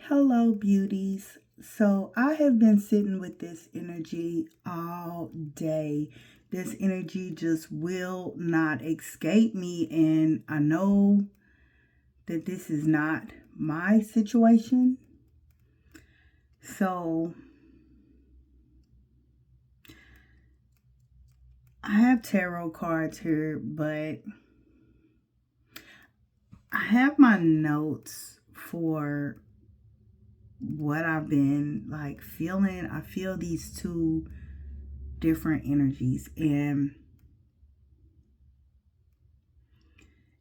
Hello, beauties. So I have been sitting with this energy all day. This energy just will not escape me, and I know that this is not my situation. So I have tarot cards here, but I have my notes for what I've been like feeling. I feel these two different energies, and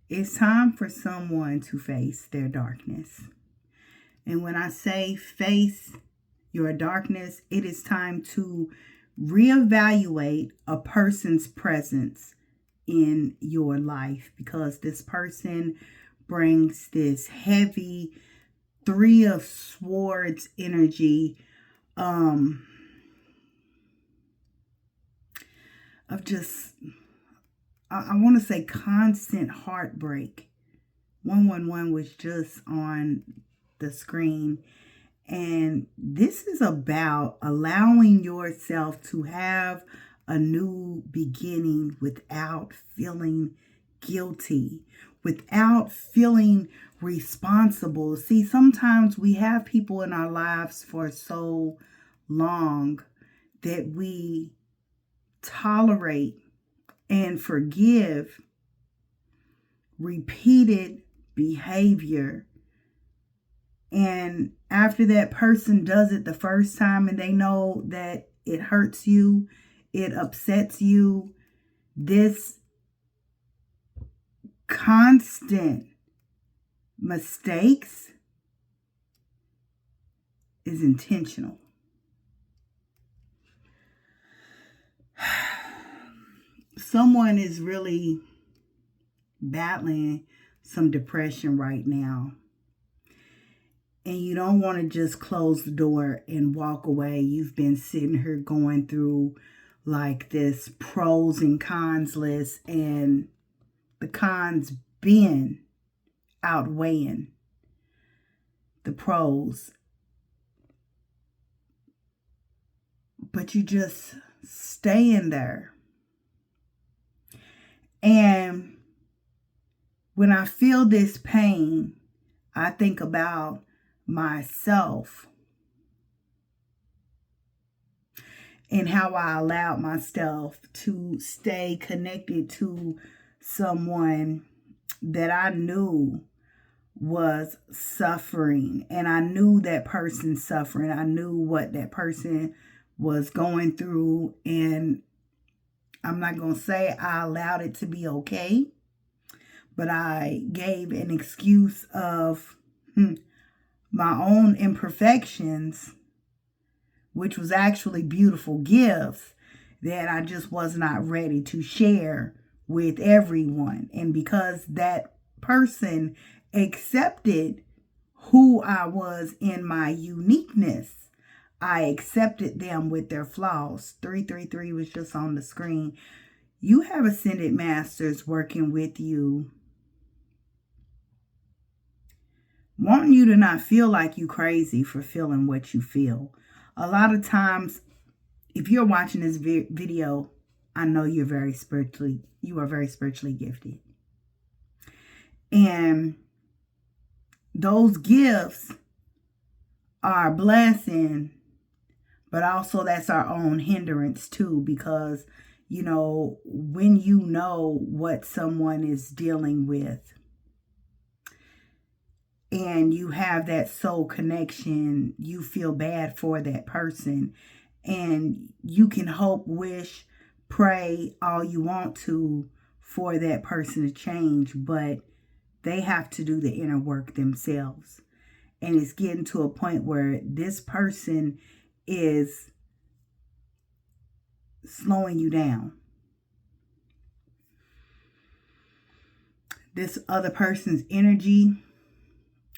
it's time for someone to face their darkness. And when I say face your darkness, it is time to reevaluate a person's presence in your life, because this person brings this heavy Three of Swords energy of just, I want to say, constant heartbreak. 111 was just on the screen. And this is about allowing yourself to have a new beginning without feeling guilty, without feeling responsible. See, sometimes we have people in our lives for so long that we tolerate and forgive repeated behavior. And after that person does it the first time and they know that it hurts you, it upsets you, this constant mistakes is intentional. Someone is really battling some depression right now. And you don't want to just close the door and walk away. You've been sitting here going through like this pros and cons list, and the cons been outweighing the pros. But you just stay in there. And when I feel this pain, I think about myself and how I allowed myself to stay connected to someone that I knew was suffering, and I knew that person's suffering. I knew what that person was going through, and I'm not going to say I allowed it to be okay, but I gave an excuse of my own imperfections, which was actually beautiful gifts that I just was not ready to share with everyone. And because that person accepted who I was in my uniqueness, I accepted them with their flaws. 333 was just on the screen. You have ascended masters working with you, wanting you to not feel like you crazy for feeling what you feel. A lot of times, if you're watching this video, I know you are very spiritually gifted. And those gifts are a blessing, but also that's our own hindrance too, because, when you know what someone is dealing with and you have that soul connection, you feel bad for that person. And you can hope, wish, pray all you want to for that person to change, but they have to do the inner work themselves. And it's getting to a point where this person is slowing you down. This other person's energy,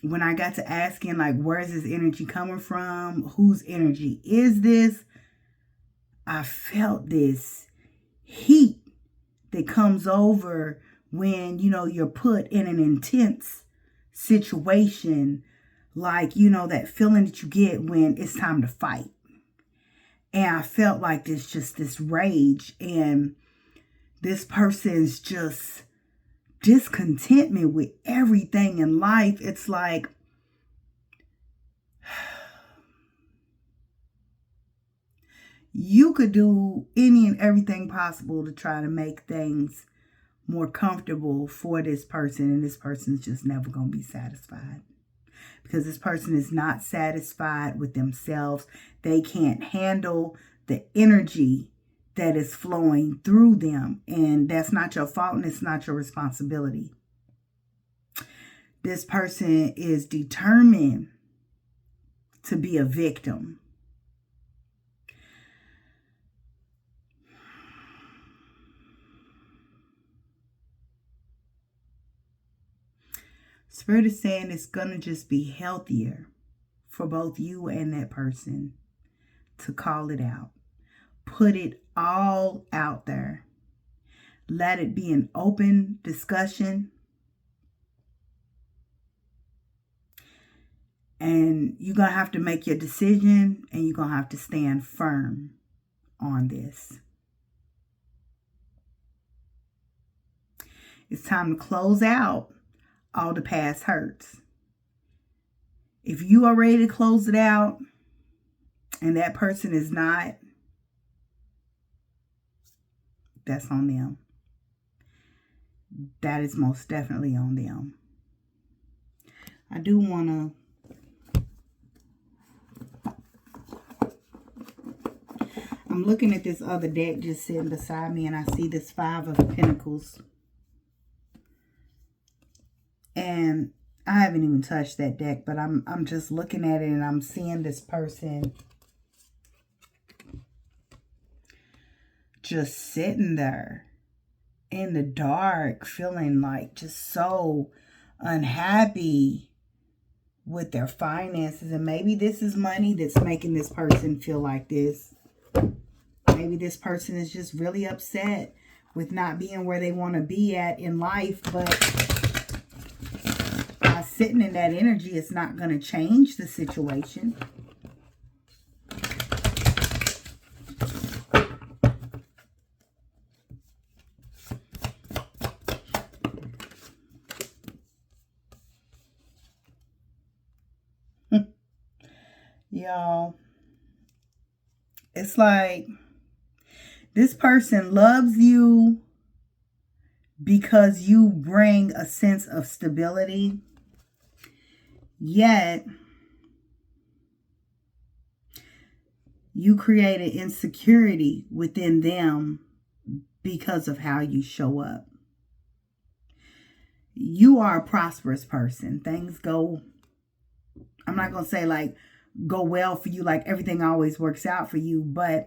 when I got to asking, like, where's this energy coming from? Whose energy is this? I felt this heat that comes over when, you're put in an intense situation, Like, you know, that feeling that you get when it's time to fight. And I felt like this rage, and this person's just discontentment with everything in life. It's like, you could do any and everything possible to try to make things more comfortable for this person, and this person's just never going to be satisfied. Because this person is not satisfied with themselves. They can't handle the energy that is flowing through them. And that's not your fault, and it's not your responsibility. This person is determined to be a victim. Spirit is saying it's going to just be healthier for both you and that person to call it out. Put it all out there. Let it be an open discussion. And you're going to have to make your decision, and you're going to have to stand firm on this. It's time to close out all the past hurts. If you are ready to close it out and that person is not, that's on them. That is most definitely on them. I do want to, I'm looking at this other deck just sitting beside me, and I see this 5 of Pentacles. And I haven't even touched that deck, but I'm just looking at it, and I'm seeing this person just sitting there in the dark, feeling like just so unhappy with their finances. And maybe this is money that's making this person feel like this. Maybe this person is just really upset with not being where they want to be at in life, but sitting in that energy, it's not going to change the situation. Y'all, it's like this person loves you because you bring a sense of stability. Yet, you created insecurity within them because of how you show up. You are a prosperous person. Things go, I'm not going to say like go well for you, like everything always works out for you, but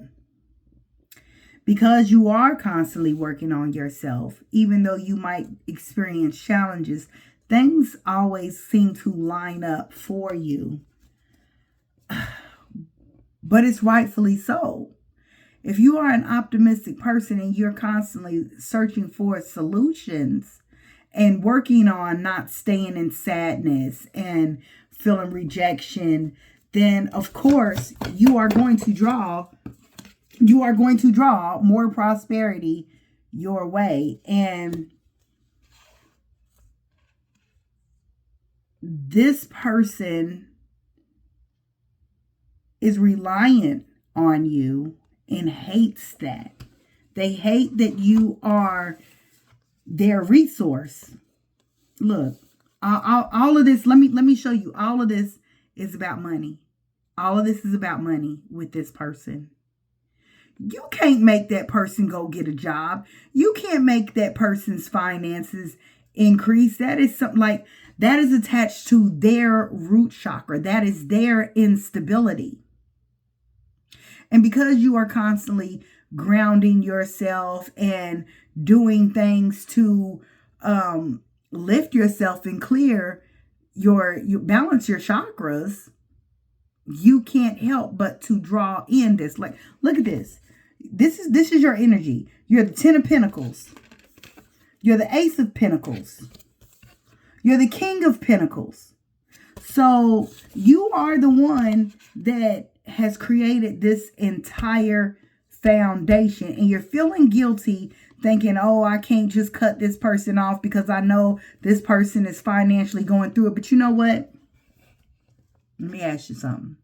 because you are constantly working on yourself, even though you might experience challenges, things always seem to line up for you. But it's rightfully so. If you are an optimistic person and you're constantly searching for solutions and working on not staying in sadness and feeling rejection, then of course you are going to draw more prosperity your way. And this person is reliant on you and hates that. They hate that you are their resource. Look, all of this, let me show you. All of this is about money. All of this is about money with this person. You can't make that person go get a job. You can't make that person's finances increase. That is something like, that is attached to their root chakra. That is their instability. And because you are constantly grounding yourself and doing things to lift yourself and clear you balance your chakras, you can't help but to draw in this. Like, look at this. This is your energy. You're the 10 of Pentacles. You're the Ace of Pentacles. You're the King of Pentacles. So you are the one that has created this entire foundation, and you're feeling guilty thinking, oh, I can't just cut this person off because I know this person is financially going through it. But you know what? Let me ask you something.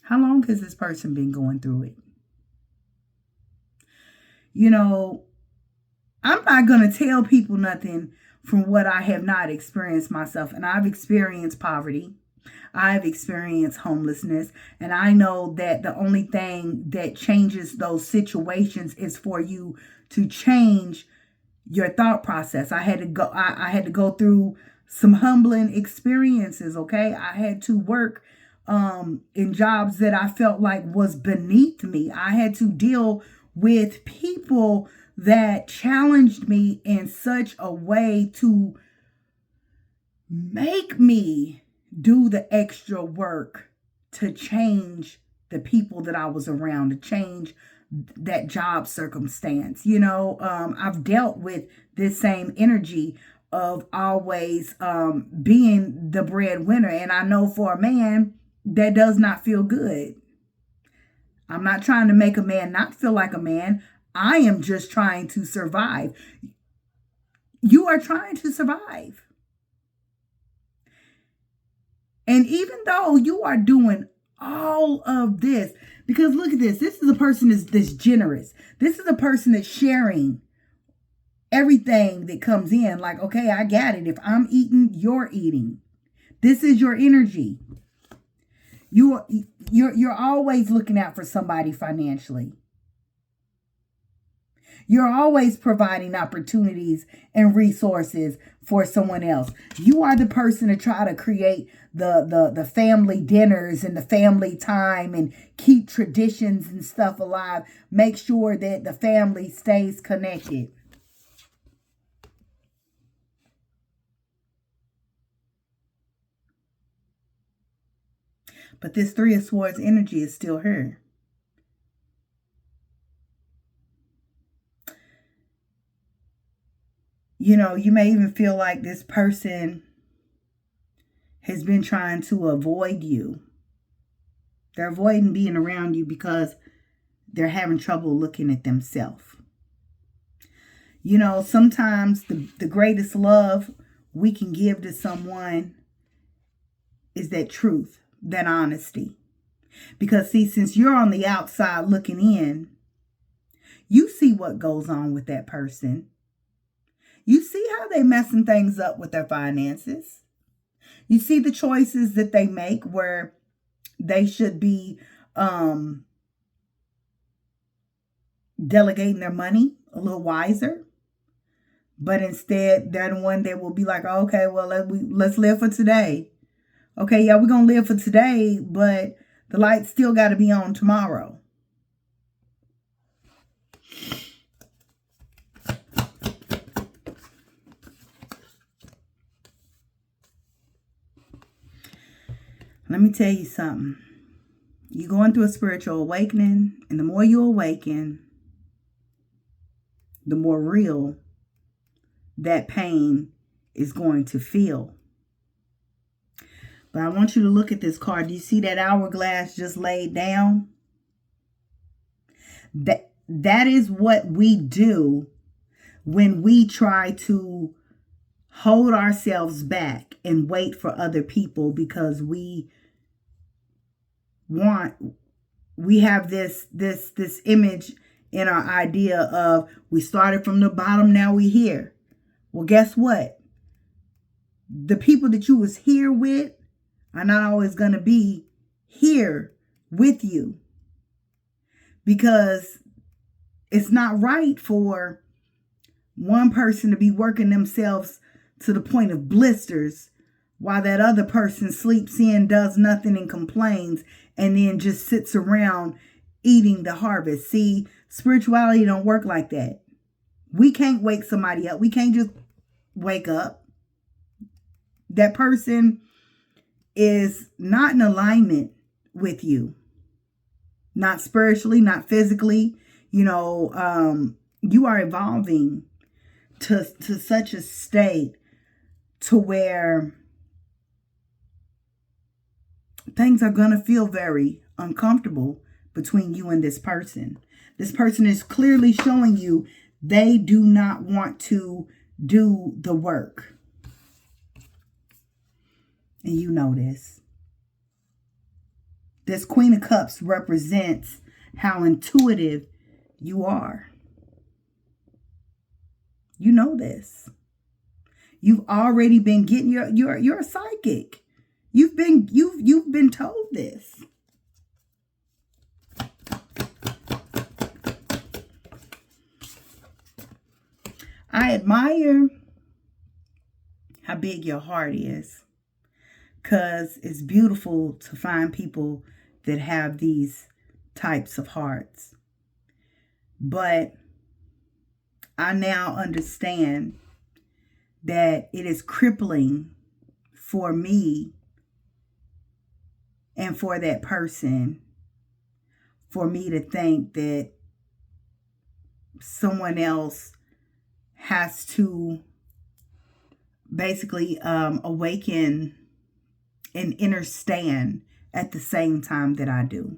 How long has this person been going through it? You know, I'm not going to tell people nothing from what I have not experienced myself. And I've experienced poverty. I've experienced homelessness. And I know that the only thing that changes those situations is for you to change your thought process. I had to go through some humbling experiences, okay? I had to work in jobs that I felt like was beneath me. I had to deal with people that challenged me in such a way to make me do the extra work to change the people that I was around, to change that job circumstance. I've dealt with this same energy of always being the breadwinner. And I know for a man, that does not feel good. I'm not trying to make a man not feel like a man. I am just trying to survive. You are trying to survive. And even though you are doing all of this, because look at this. This is a person that's generous. This is a person that's sharing everything that comes in. Like, okay, I got it. If I'm eating, you're eating. This is your energy. You're always looking out for somebody financially. You're always providing opportunities and resources for someone else. You are the person to try to create the family dinners and the family time and keep traditions and stuff alive. Make sure that the family stays connected. But this Three of Swords energy is still here. You may even feel like this person has been trying to avoid you. They're avoiding being around you because they're having trouble looking at themselves. Sometimes the greatest love we can give to someone is that truth, that honesty. Because see, since you're on the outside looking in, you see what goes on with that person. You see how they messing things up with their finances. You see the choices that they make where they should be delegating their money a little wiser. But instead, they're the one that will be like, okay, well, let's live for today. Okay, yeah, we're going to live for today, but the lights still got to be on tomorrow. Let me tell you something. You're going through a spiritual awakening, and the more you awaken, the more real that pain is going to feel. But I want you to look at this card. Do you see that hourglass just laid down? That is what we do when we try to hold ourselves back and wait for other people because we have this image in our idea of we started from the bottom, now we here. Well, guess what? The people that you was here with are not always going to be here with you, because it's not right for one person to be working themselves to the point of blisters while that other person sleeps in, does nothing and complains, and then just sits around eating the harvest. See, spirituality don't work like that. We can't wake somebody up. We can't just wake up. That person is not in alignment with you. Not spiritually, not physically. You are evolving to such a state to where things are going to feel very uncomfortable between you and this person. This person is clearly showing you they do not want to do the work. And you know this. This Queen of Cups represents how intuitive you are. You know this. You've already been getting you're a psychic. You've been told this. I admire how big your heart is, because it's beautiful to find people that have these types of hearts. But I now understand that it is crippling for me and for that person for me to think that someone else has to basically awaken and understand at the same time that I do.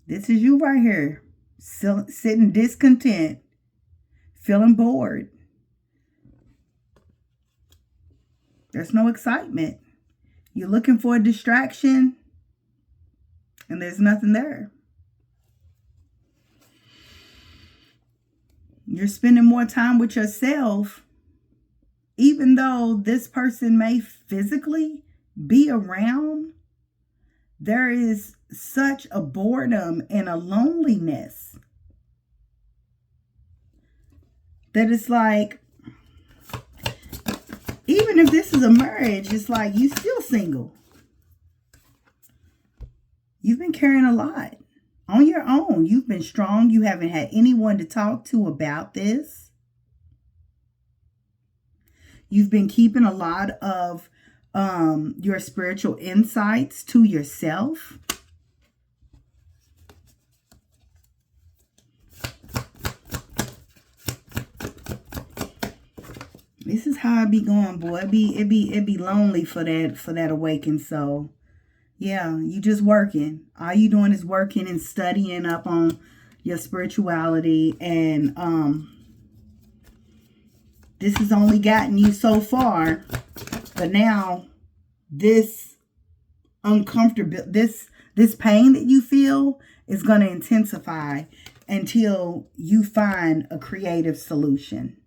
This is you right here, sitting discontent, feeling bored. There's no excitement. You're looking for a distraction, and there's nothing there. You're spending more time with yourself, even though this person may physically be around. There is such a boredom and a loneliness that it's like, even if this is a marriage, it's like you still single. You've been carrying a lot on your own. You've been strong. You haven't had anyone to talk to about this. You've been keeping a lot of your spiritual insights to yourself. This is how it be going, boy. It be lonely for that awakened soul. Yeah, you just working. All you doing is working and studying up on your spirituality, and this has only gotten you so far. But now this uncomfortable, this pain that you feel is going to intensify until you find a creative solution.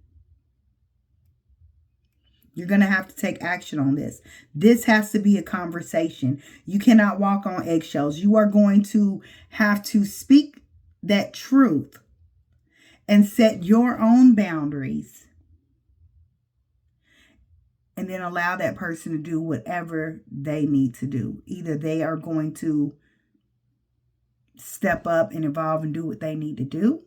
You're going to have to take action on this. This has to be a conversation. You cannot walk on eggshells. You are going to have to speak that truth and set your own boundaries. And then allow that person to do whatever they need to do. Either they are going to step up and evolve and do what they need to do,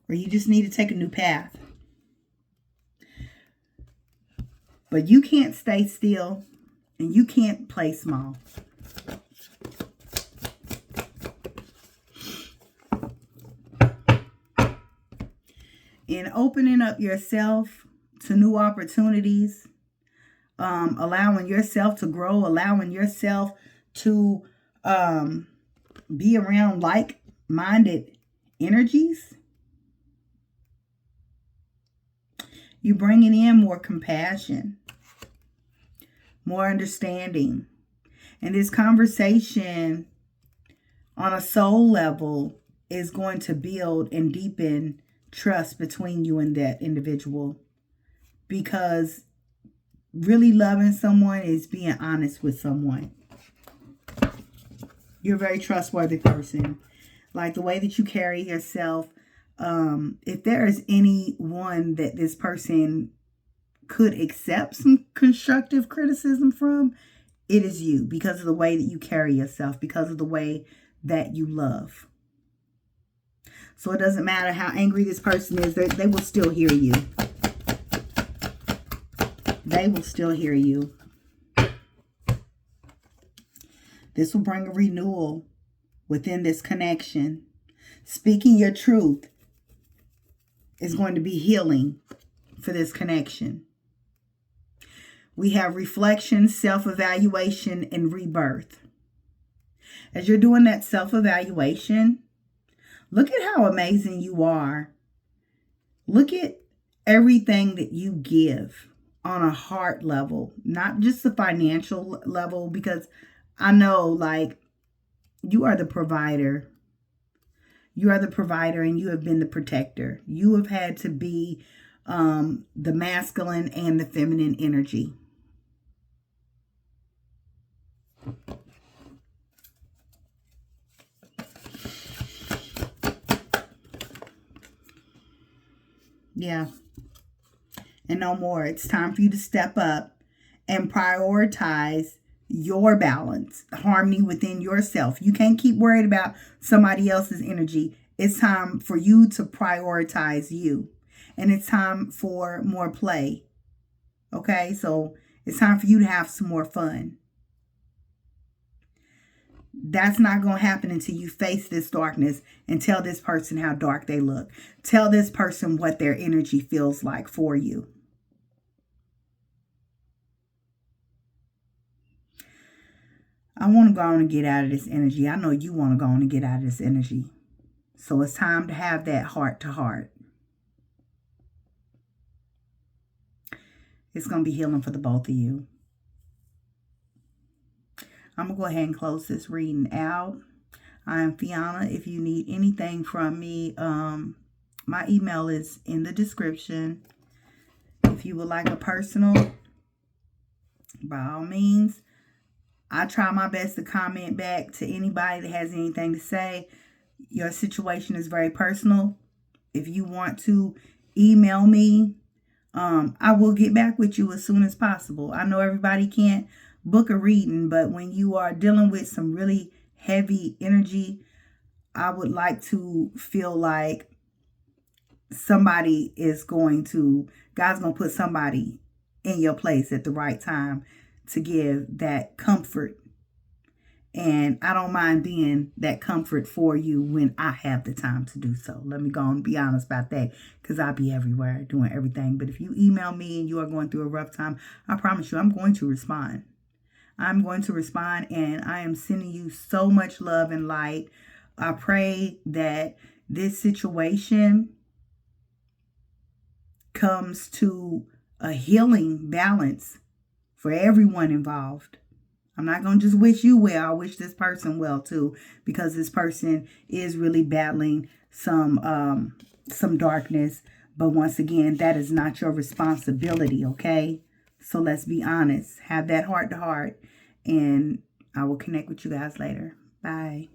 or you just need to take a new path. But you can't stay still, and you can't play small. In opening up yourself to new opportunities, allowing yourself to grow, allowing yourself to be around like-minded energies, you're bringing in more compassion, more understanding. And this conversation on a soul level is going to build and deepen trust between you and that individual. Because really loving someone is being honest with someone. You're a very trustworthy person. Like the way that you carry yourself. If there is anyone that this person could accept some constructive criticism from, it is you, because of the way that you carry yourself, because of the way that you love. So it doesn't matter how angry this person is, they will still hear you. They will still hear you. This will bring a renewal within this connection. Speaking your truth is going to be healing for this connection. We have reflection, self-evaluation, and rebirth. As you're doing that self-evaluation, look at how amazing you are. Look at everything that you give on a heart level, not just the financial level, because I know, like, you are the provider. You are the provider and you have been the protector. You have had to be the masculine and the feminine energy. Yeah. And no more. It's time for you to step up and prioritize your balance, harmony within yourself. You can't keep worried about somebody else's energy. It's time for you to prioritize you. And it's time for more play. Okay? So it's time for you to have some more fun. That's not going to happen until you face this darkness and tell this person how dark they look. Tell this person what their energy feels like for you. I want to go on and get out of this energy. I know you want to go on and get out of this energy. So it's time to have that heart to heart. It's going to be healing for the both of you. I'm going to go ahead and close this reading out. I am Fiona. If you need anything from me, my email is in the description. If you would like a personal, by all means, I try my best to comment back to anybody that has anything to say. Your situation is very personal. If you want to email me, I will get back with you as soon as possible. I know everybody can't book a reading, but when you are dealing with some really heavy energy, I would like to feel like somebody is God's going to put somebody in your place at the right time to give that comfort. And I don't mind being that comfort for you when I have the time to do so. Let me go and be honest about that, because I'll be everywhere doing everything. But if you email me and you are going through a rough time, I promise you I'm going to respond. I'm going to respond, and I am sending you so much love and light. I pray that this situation comes to a healing balance for everyone involved. I'm not going to just wish you well. I wish this person well too, because this person is really battling some darkness. But once again, that is not your responsibility, okay? So let's be honest. Have that heart to heart, and I will connect with you guys later. Bye.